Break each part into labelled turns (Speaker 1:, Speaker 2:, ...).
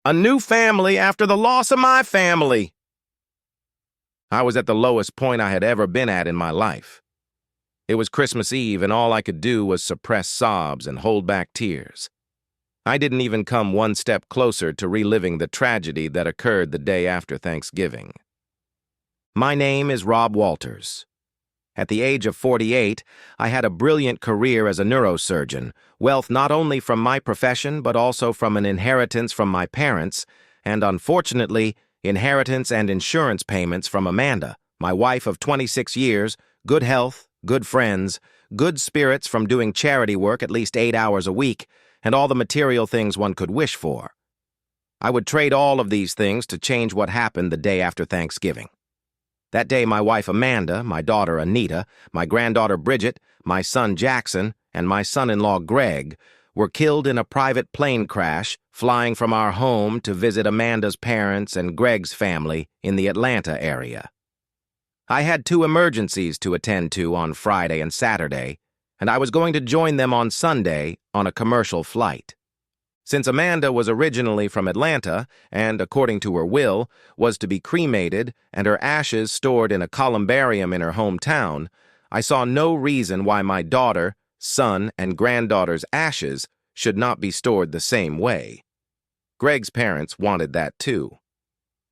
Speaker 1: A new family after the loss of my family. I was at the lowest point I had ever been at in my life. It was Christmas Eve, and all I could do was suppress sobs and hold back tears. I didn't even come one step closer to reliving the tragedy that occurred the day after Thanksgiving. My name is Rob Walters. At the age of 48, I had a brilliant career as a neurosurgeon, wealth not only from my profession but also from an inheritance from my parents, and unfortunately, inheritance and insurance payments from Amanda, my wife of 26 years, good health, good friends, good spirits from doing charity work at least 8 hours a week, and all the material things one could wish for. I would trade all of these things to change what happened the day after Thanksgiving. That day, my wife Amanda, my daughter Anita, my granddaughter Bridget, my son Jackson, and my son-in-law Greg were killed in a private plane crash flying from our home to visit Amanda's parents and Greg's family in the Atlanta area. I had 2 emergencies to attend to on Friday and Saturday, and I was going to join them on Sunday on a commercial flight. Since Amanda was originally from Atlanta and, according to her will, was to be cremated and her ashes stored in a columbarium in her hometown, I saw no reason why my daughter, son, and granddaughter's ashes should not be stored the same way. Greg's parents wanted that too.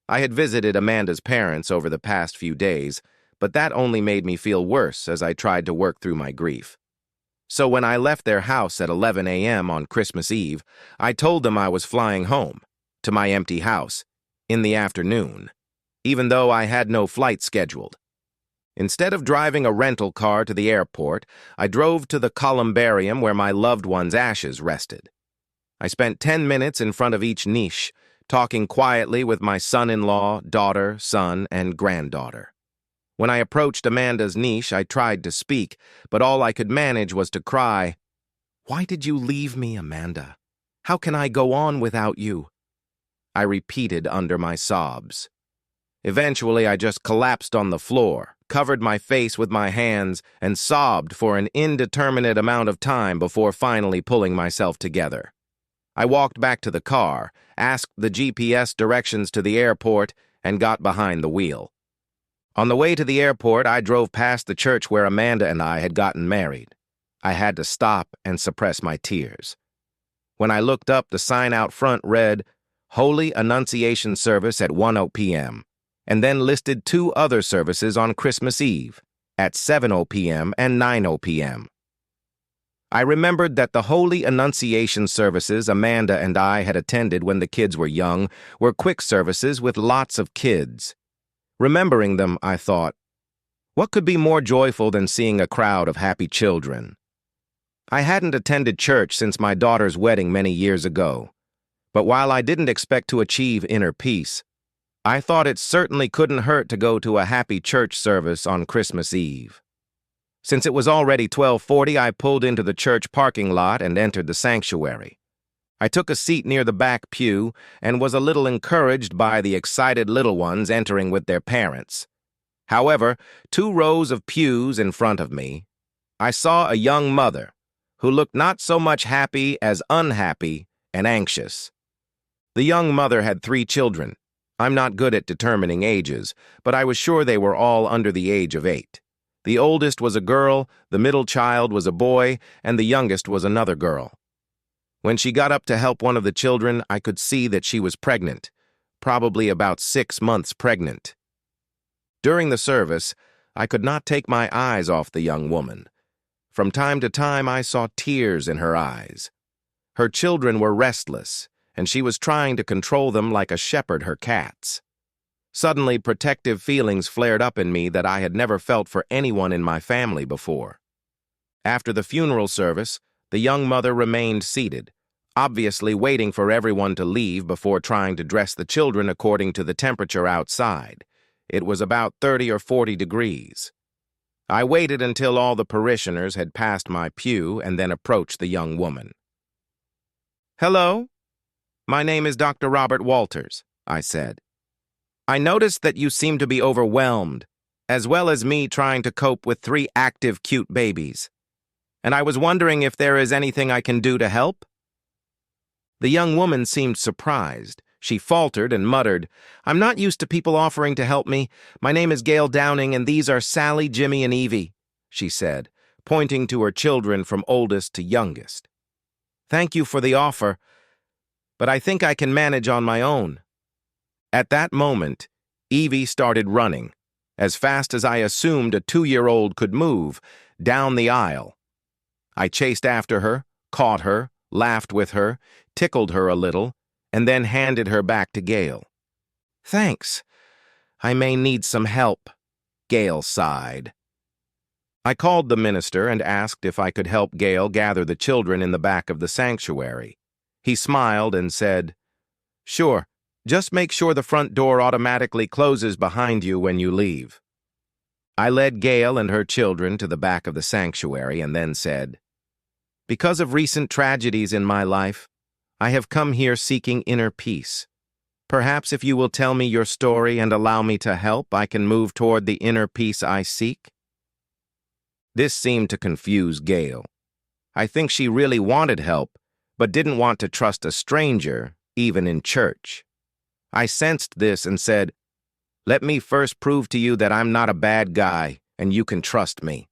Speaker 1: I had visited Amanda's parents over the past few days, but that only made me feel worse as I tried to work through my grief. So when I left their house at 11 a.m. on Christmas Eve, I told them I was flying home, to my empty house, in the afternoon, even though I had no flight scheduled. Instead of driving a rental car to the airport, I drove to the columbarium where my loved one's ashes rested. I spent 10 minutes in front of each niche, talking quietly with my son-in-law, daughter, son, and granddaughter. When I approached Amanda's niche, I tried to speak, but all I could manage was to cry, "Why did you leave me, Amanda? How can I go on without you?" I repeated under my sobs. Eventually, I just collapsed on the floor, covered my face with my hands, and sobbed for an indeterminate amount of time before finally pulling myself together. I walked back to the car, asked the GPS directions to the airport, and got behind the wheel. On the way to the airport, I drove past the church where Amanda and I had gotten married. I had to stop and suppress my tears. When I looked up, the sign out front read, "Holy Annunciation Service at 1 p.m., and then listed 2 other services on Christmas Eve, at 7 p.m. and 9 p.m. I remembered that the Holy Annunciation services Amanda and I had attended when the kids were young were quick services with lots of kids. Remembering them, I thought, what could be more joyful than seeing a crowd of happy children? I hadn't attended church since my daughter's wedding many years ago, but while I didn't expect to achieve inner peace, I thought it certainly couldn't hurt to go to a happy church service on Christmas Eve. Since it was already 12:40, I pulled into the church parking lot and entered the sanctuary. I took a seat near the back pew and was a little encouraged by the excited little ones entering with their parents. However, 2 rows of pews in front of me, I saw a young mother who looked not so much happy as unhappy and anxious. The young mother had 3 children. I'm not good at determining ages, but I was sure they were all under the age of 8. The oldest was a girl, the middle child was a boy, and the youngest was another girl. When she got up to help one of the children, I could see that she was pregnant, probably about 6 months pregnant. During the service, I could not take my eyes off the young woman. From time to time, I saw tears in her eyes. Her children were restless, and she was trying to control them like a shepherd her cats. Suddenly, protective feelings flared up in me that I had never felt for anyone in my family before. After the funeral service, the young mother remained seated, obviously waiting for everyone to leave before trying to dress the children according to the temperature outside. It was about 30 or 40 degrees. I waited until all the parishioners had passed my pew and then approached the young woman. "Hello, my name is Dr. Robert Walters," I said. "I noticed that you seem to be overwhelmed, as well as me trying to cope with 3 active, cute babies. And I was wondering if there is anything I can do to help?" The young woman seemed surprised. She faltered and muttered, "I'm not used to people offering to help me. My name is Gail Downing, and these are Sally, Jimmy, and Evie," she said, pointing to her children from oldest to youngest. "Thank you for the offer, but I think I can manage on my own." At that moment, Evie started running, as fast as I assumed a 2-year-old could move, down the aisle. I chased after her, caught her, laughed with her, tickled her a little, and then handed her back to Gail. "Thanks. I may need some help," Gail sighed. I called the minister and asked if I could help Gail gather the children in the back of the sanctuary. He smiled and said, "Sure, just make sure the front door automatically closes behind you when you leave." I led Gail and her children to the back of the sanctuary and then said, "Because of recent tragedies in my life, I have come here seeking inner peace. Perhaps if you will tell me your story and allow me to help, I can move toward the inner peace I seek." This seemed to confuse Gail. I think she really wanted help, but didn't want to trust a stranger, even in church. I sensed this and said, "Let me first prove to you that I'm not a bad guy, and you can trust me."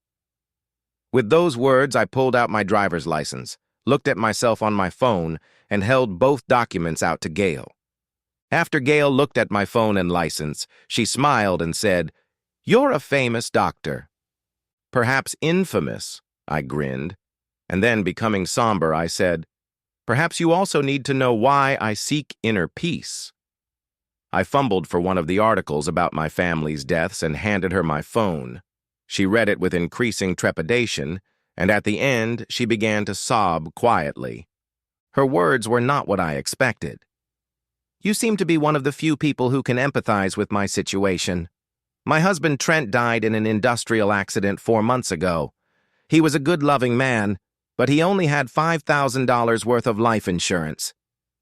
Speaker 1: With those words, I pulled out my driver's license, looked at myself on my phone, and held both documents out to Gail. After Gail looked at my phone and license, she smiled and said, "You're a famous doctor." "Perhaps infamous," I grinned, and then, becoming somber, I said, "Perhaps you also need to know why I seek inner peace." I fumbled for one of the articles about my family's deaths and handed her my phone. She read it with increasing trepidation, and at the end, she began to sob quietly. Her words were not what I expected. "You seem to be one of the few people who can empathize with my situation. My husband Trent died in an industrial accident 4 months ago. He was a good, loving man, but he only had $5,000 worth of life insurance.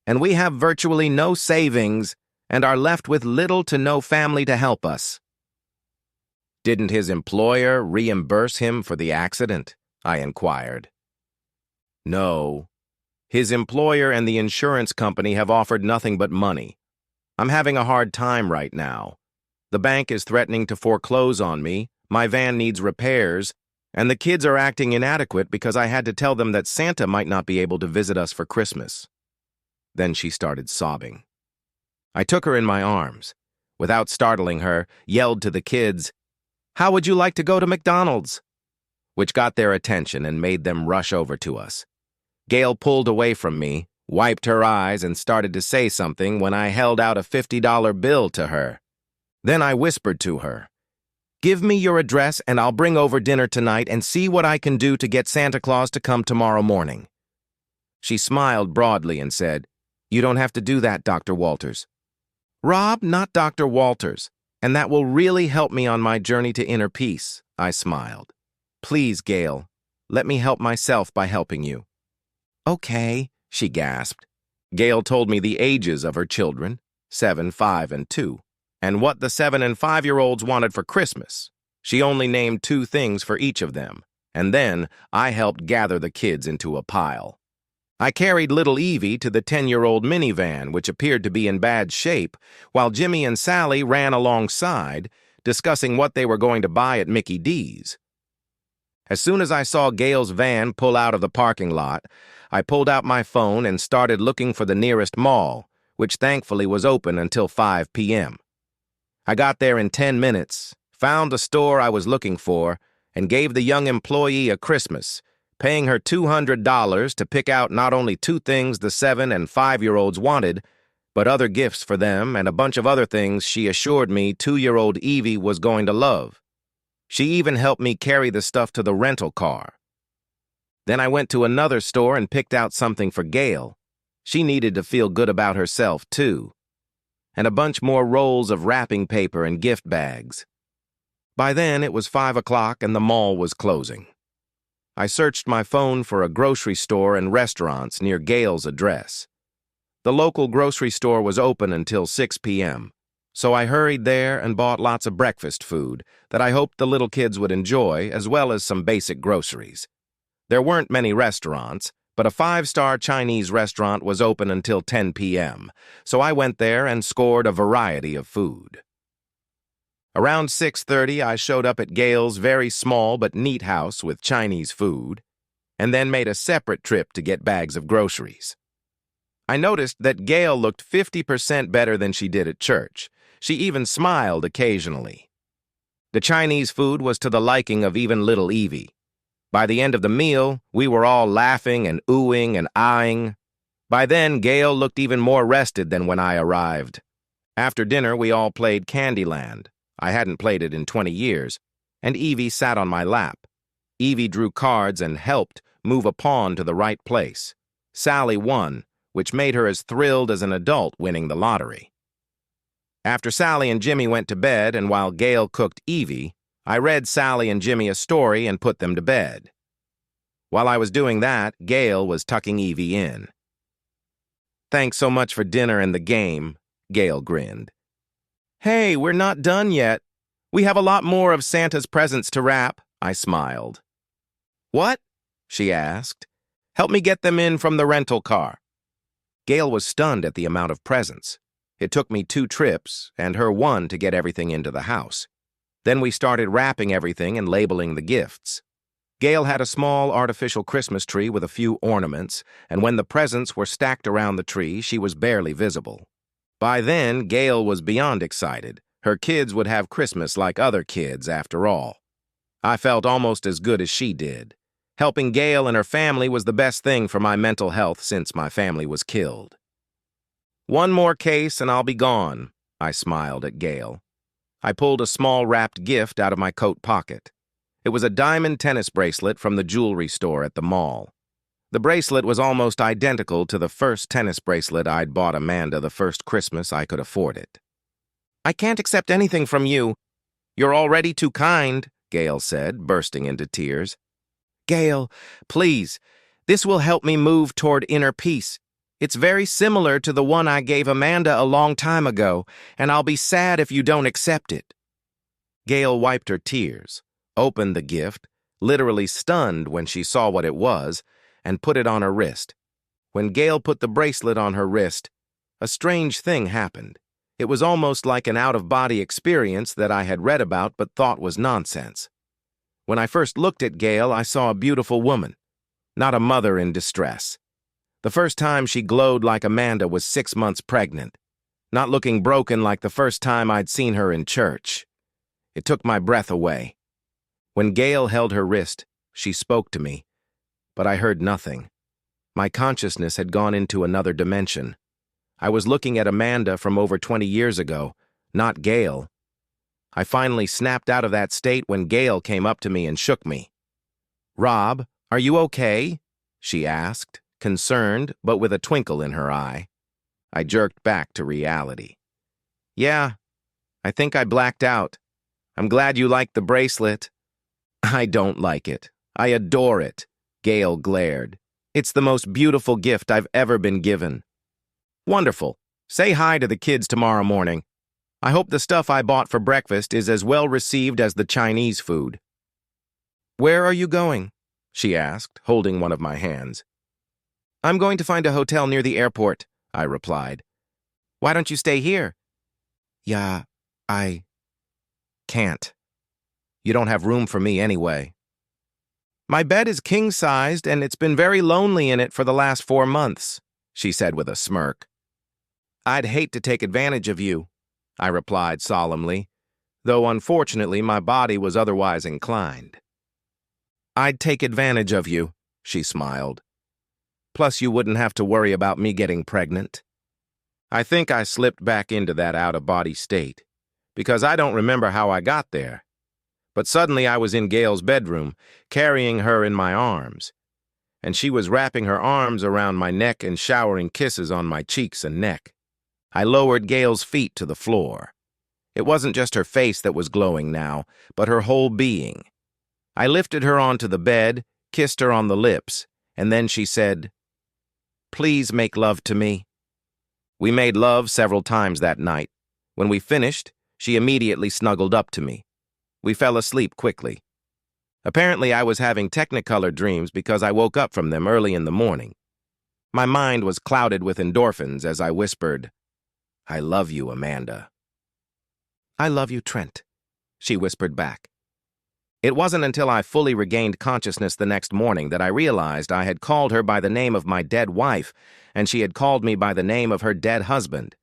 Speaker 1: And we have virtually no savings and are left with little to no family to help us." "Didn't his employer reimburse him for the accident?" I inquired. "No. His employer and the insurance company have offered nothing but money. I'm having a hard time right now. The bank is threatening to foreclose on me, my van needs repairs, and the kids are acting inadequate because I had to tell them that Santa might not be able to visit us for Christmas." Then she started sobbing. I took her in my arms. Without startling her, yelled to the kids, "How would you like to go to McDonald's?" Which got their attention and made them rush over to us. Gail pulled away from me, wiped her eyes, and started to say something when I held out a $50 bill to her. Then I whispered to her, "Give me your address and I'll bring over dinner tonight and see what I can do to get Santa Claus to come tomorrow morning." She smiled broadly and said, "You don't have to do that, Dr. Walters." "Rob, not Dr. Walters, and that will really help me on my journey to inner peace," I smiled. "Please, Gail, let me help myself by helping you." "Okay," she gasped. Gail told me the ages of her children, 7, 5, and 2, and what the 7- and 5-year-olds wanted for Christmas. She only named 2 things for each of them, and then I helped gather the kids into a pile. I carried little Evie to the 10-year-old minivan, which appeared to be in bad shape, while Jimmy and Sally ran alongside, discussing what they were going to buy at Mickey D's. As soon as I saw Gail's van pull out of the parking lot, I pulled out my phone and started looking for the nearest mall, which thankfully was open until 5 p.m. I got there in 10 minutes, found the store I was looking for, and gave the young employee a Christmas, paying her $200 to pick out not only 2 things the 7- and 5-year-olds wanted, but other gifts for them and a bunch of other things she assured me 2-year-old Evie was going to love. She even helped me carry the stuff to the rental car. Then I went to another store and picked out something for Gail. She needed to feel good about herself, too. And a bunch more rolls of wrapping paper and gift bags. By then, it was 5 o'clock and the mall was closing. I searched my phone for a grocery store and restaurants near Gail's address. The local grocery store was open until 6 p.m., so I hurried there and bought lots of breakfast food that I hoped the little kids would enjoy, as well as some basic groceries. There weren't many restaurants, but a five-star Chinese restaurant was open until 10 p.m., so I went there and scored a variety of food. Around 6:30, I showed up at Gail's very small but neat house with Chinese food, and then made a separate trip to get bags of groceries. I noticed that Gail looked 50% better than she did at church. She even smiled occasionally. The Chinese food was to the liking of even little Evie. By the end of the meal, we were all laughing and oohing and eyeing. By then, Gail looked even more rested than when I arrived. After dinner, we all played Candyland. I hadn't played it in 20 years, and Evie sat on my lap. Evie drew cards and helped move a pawn to the right place. Sally won, which made her as thrilled as an adult winning the lottery. After Sally and Jimmy went to bed, and while Gail cooked Evie, I read Sally and Jimmy a story and put them to bed. While I was doing that, Gail was tucking Evie in. "Thanks so much for dinner and the game," Gail grinned. "Hey, we're not done yet. We have a lot more of Santa's presents to wrap," I smiled. "What?" she asked. "Help me get them in from the rental car." Gail was stunned at the amount of presents. It took me 2 trips, and her 1 to get everything into the house. Then we started wrapping everything and labeling the gifts. Gail had a small artificial Christmas tree with a few ornaments, and when the presents were stacked around the tree, she was barely visible. By then, Gail was beyond excited. Her kids would have Christmas like other kids, after all. I felt almost as good as she did. Helping Gail and her family was the best thing for my mental health since my family was killed. "One more case and I'll be gone," I smiled at Gail. I pulled a small wrapped gift out of my coat pocket. It was a diamond tennis bracelet from the jewelry store at the mall. The bracelet was almost identical to the first tennis bracelet I'd bought Amanda the first Christmas I could afford it. "I can't accept anything from you. You're already too kind," Gail said, bursting into tears. "Gail, please, this will help me move toward inner peace. It's very similar to the one I gave Amanda a long time ago, and I'll be sad if you don't accept it." Gail wiped her tears, opened the gift, literally stunned when she saw what it was, and put it on her wrist. When Gail put the bracelet on her wrist, a strange thing happened. It was almost like an out-of-body experience that I had read about but thought was nonsense. When I first looked at Gail, I saw a beautiful woman, not a mother in distress. The first time she glowed like Amanda was 6 months pregnant, not looking broken like the first time I'd seen her in church. It took my breath away. When Gail held her wrist, she spoke to me, but I heard nothing. My consciousness had gone into another dimension. I was looking at Amanda from over 20 years ago, not Gail. I finally snapped out of that state when Gail came up to me and shook me. "Rob, are you okay?" she asked, concerned but with a twinkle in her eye. I jerked back to reality. "Yeah, I think I blacked out. I'm glad you liked the bracelet." "I don't like it. I adore it," Gail glared. "It's the most beautiful gift I've ever been given." "Wonderful. Say hi to the kids tomorrow morning. I hope the stuff I bought for breakfast is as well received as the Chinese food." "Where are you going?" she asked, holding one of my hands. "I'm going to find a hotel near the airport," I replied. "Why don't you stay here?" "Yeah, I can't. You don't have room for me anyway." "My bed is king-sized, and it's been very lonely in it for the last 4 months," she said with a smirk. "I'd hate to take advantage of you," I replied solemnly, though unfortunately my body was otherwise inclined. "I'd take advantage of you," she smiled. "Plus you wouldn't have to worry about me getting pregnant." I think I slipped back into that out-of-body state, because I don't remember how I got there. But suddenly I was in Gail's bedroom, carrying her in my arms, and she was wrapping her arms around my neck and showering kisses on my cheeks and neck. I lowered Gail's feet to the floor. It wasn't just her face that was glowing now, but her whole being. I lifted her onto the bed, kissed her on the lips, and then she said, "Please make love to me." We made love several times that night. When we finished, she immediately snuggled up to me. We fell asleep quickly. Apparently, I was having technicolor dreams because I woke up from them early in the morning. My mind was clouded with endorphins as I whispered, "I love you, Amanda." "I love you, Trent," she whispered back. It wasn't until I fully regained consciousness the next morning that I realized I had called her by the name of my dead wife, and she had called me by the name of her dead husband.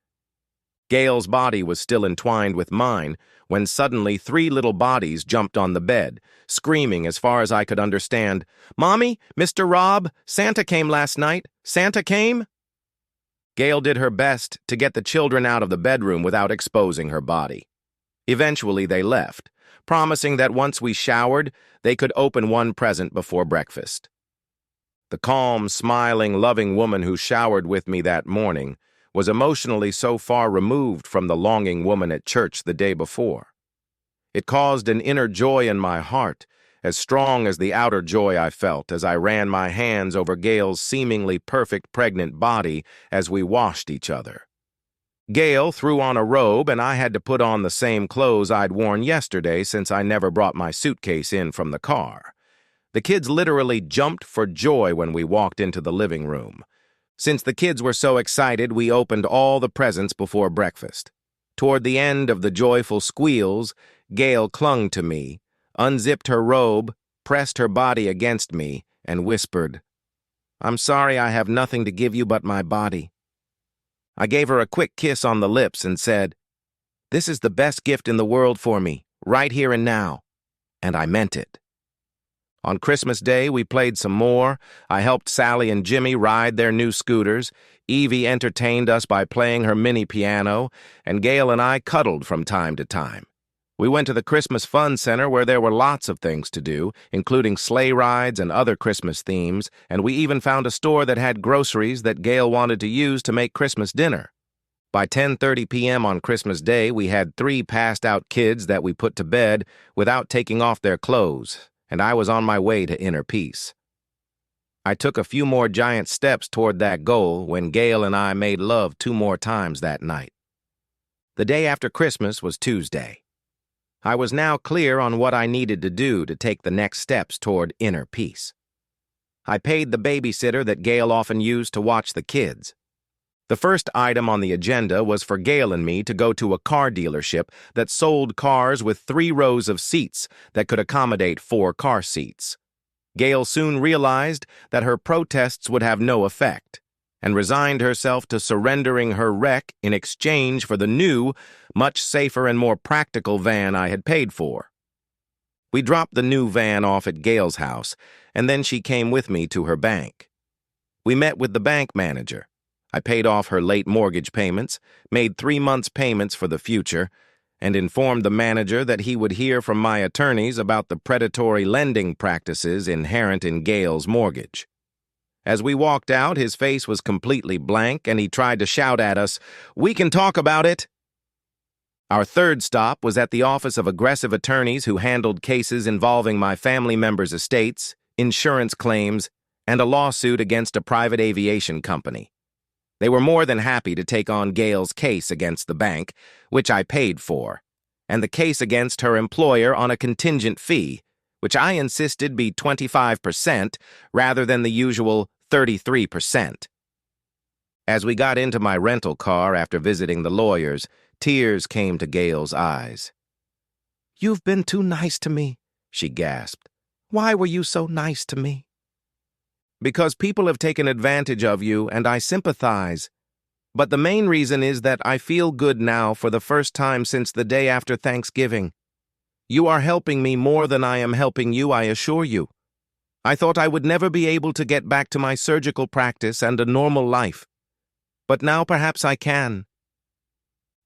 Speaker 1: Gail's body was still entwined with mine when suddenly 3 little bodies jumped on the bed, screaming as far as I could understand, "Mommy, Mr. Rob, Santa came last night. Santa came?" Gail did her best to get the children out of the bedroom without exposing her body. Eventually, they left, promising that once we showered, they could open one present before breakfast. The calm, smiling, loving woman who showered with me that morning was emotionally so far removed from the longing woman at church the day before. It caused an inner joy in my heart, as strong as the outer joy I felt as I ran my hands over Gail's seemingly perfect pregnant body as we washed each other. Gail threw on a robe, and I had to put on the same clothes I'd worn yesterday since I never brought my suitcase in from the car. The kids literally jumped for joy when we walked into the living room. Since the kids were so excited, we opened all the presents before breakfast. Toward the end of the joyful squeals, Gail clung to me, unzipped her robe, pressed her body against me, and whispered, "I'm sorry I have nothing to give you but my body." I gave her a quick kiss on the lips and said, "This is the best gift in the world for me, right here and now." And I meant it. On Christmas Day, we played some more. I helped Sally and Jimmy ride their new scooters. Evie entertained us by playing her mini piano, and Gail and I cuddled from time to time. We went to the Christmas Fun Center where there were lots of things to do, including sleigh rides and other Christmas themes, and we even found a store that had groceries that Gail wanted to use to make Christmas dinner. By 10:30 p.m. on Christmas Day, we had 3 passed-out kids that we put to bed without taking off their clothes, and I was on my way to inner peace. I took a few more giant steps toward that goal when Gail and I made love 2 more times that night. The day after Christmas was Tuesday. I was now clear on what I needed to do to take the next steps toward inner peace. I paid the babysitter that Gail often used to watch the kids. The first item on the agenda was for Gail and me to go to a car dealership that sold cars with 3 rows of seats that could accommodate 4 car seats. Gail soon realized that her protests would have no effect, and resigned herself to surrendering her wreck in exchange for the new, much safer and more practical van I had paid for. We dropped the new van off at Gail's house, and then she came with me to her bank. We met with the bank manager. I paid off her late mortgage payments, made 3 months' payments for the future, and informed the manager that he would hear from my attorneys about the predatory lending practices inherent in Gail's mortgage. As we walked out, his face was completely blank, and he tried to shout at us, "We can talk about it!" Our third stop was at the office of aggressive attorneys who handled cases involving my family members' estates, insurance claims, and a lawsuit against a private aviation company. They were more than happy to take on Gail's case against the bank, which I paid for, and the case against her employer on a contingent fee, which I insisted be 25% rather than the usual 33%. As we got into my rental car after visiting the lawyers, tears came to Gail's eyes. "You've been too nice to me," she gasped. "Why were you so nice to me?" "Because people have taken advantage of you, and I sympathize. But the main reason is that I feel good now for the first time since the day after Thanksgiving. You are helping me more than I am helping you, I assure you. I thought I would never be able to get back to my surgical practice and a normal life. But now perhaps I can."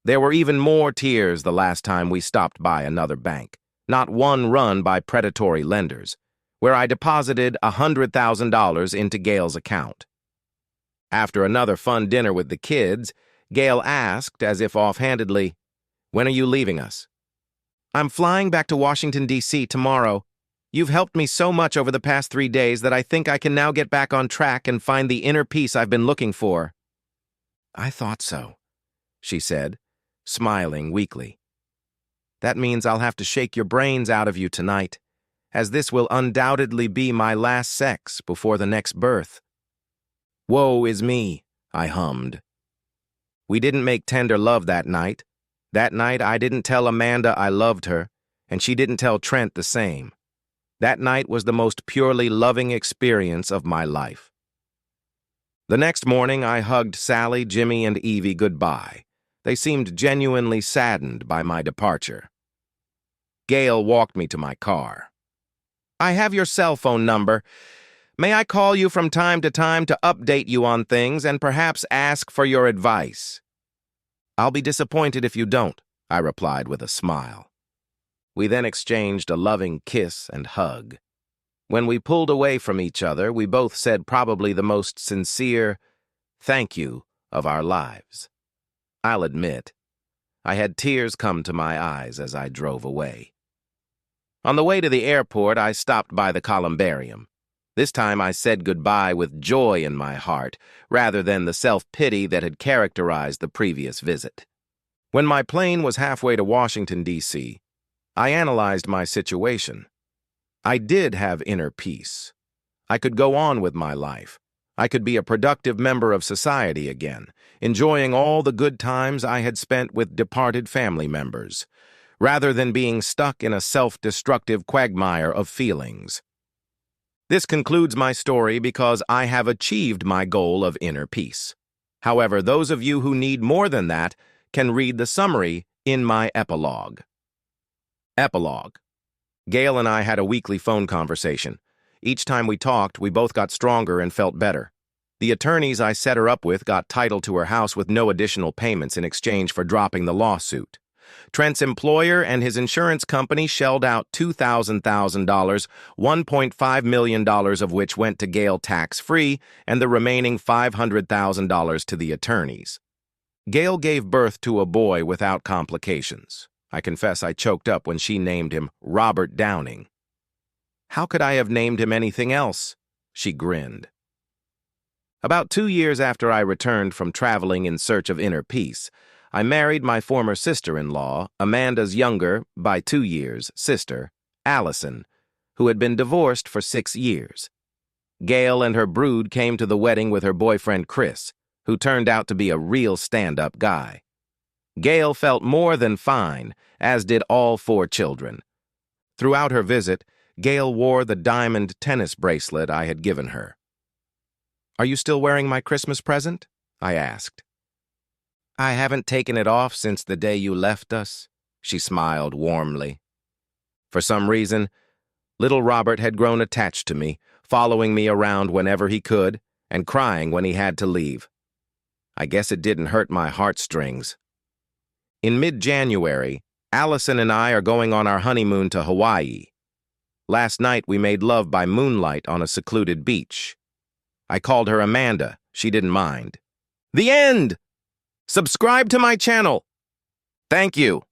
Speaker 1: There were even more tears the last time we stopped by another bank, not one run by predatory lenders, where I deposited $100,000 into Gail's account. After another fun dinner with the kids, Gail asked, as if offhandedly, "When are you leaving us?" "I'm flying back to Washington, D.C. tomorrow. You've helped me so much over the past 3 days that I think I can now get back on track and find the inner peace I've been looking for." "I thought so," she said, smiling weakly. "That means I'll have to shake your brains out of you tonight, as this will undoubtedly be my last sex before the next birth. Woe is me, I hummed. We didn't make tender love that night. That night I didn't tell Amanda I loved her, and she didn't tell Trent the same. That night was the most purely loving experience of my life. The next morning I hugged Sally, Jimmy, and Evie goodbye. They seemed genuinely saddened by my departure. Gail walked me to my car. I have your cell phone number. May I call you from time to time to update you on things and perhaps ask for your advice? I'll be disappointed if you don't, I replied with a smile. We then exchanged a loving kiss and hug. When we pulled away from each other, we both said probably the most sincere thank you of our lives. I'll admit, I had tears come to my eyes as I drove away. On the way to the airport, I stopped by the columbarium. This time I said goodbye with joy in my heart, rather than the self-pity that had characterized the previous visit. When my plane was halfway to Washington, D.C., I analyzed my situation. I did have inner peace. I could go on with my life. I could be a productive member of society again, enjoying all the good times I had spent with departed family members, rather than being stuck in a self-destructive quagmire of feelings. This concludes my story because I have achieved my goal of inner peace. However, those of you who need more than that can read the summary in my epilogue. Epilogue. Gail and I had a weekly phone conversation. Each time we talked, we both got stronger and felt better. The attorneys I set her up with got title to her house with no additional payments in exchange for dropping the lawsuit. Trent's employer and his insurance company shelled out $2,000, $1.5 million of which went to Gail tax-free, and the remaining $500,000 to the attorneys. Gail gave birth to a boy without complications. I confess I choked up when she named him Robert Downing. How could I have named him anything else? She grinned. About 2 years after I returned from traveling in search of inner peace, I married my former sister-in-law, Amanda's younger, by 2 years, sister, Allison, who had been divorced for 6 years. Gail and her brood came to the wedding with her boyfriend Chris, who turned out to be a real stand-up guy. Gail felt more than fine, as did all 4 children. Throughout her visit, Gail wore the diamond tennis bracelet I had given her. "Are you still wearing my Christmas present?" I asked. "I haven't taken it off since the day you left us," she smiled warmly. For some reason, little Robert had grown attached to me, following me around whenever he could and crying when he had to leave. I guess it didn't hurt my heartstrings. In mid-January, Allison and I are going on our honeymoon to Hawaii. Last night we made love by moonlight on a secluded beach. I called her Amanda. She didn't mind. The end! Subscribe to my channel. Thank you.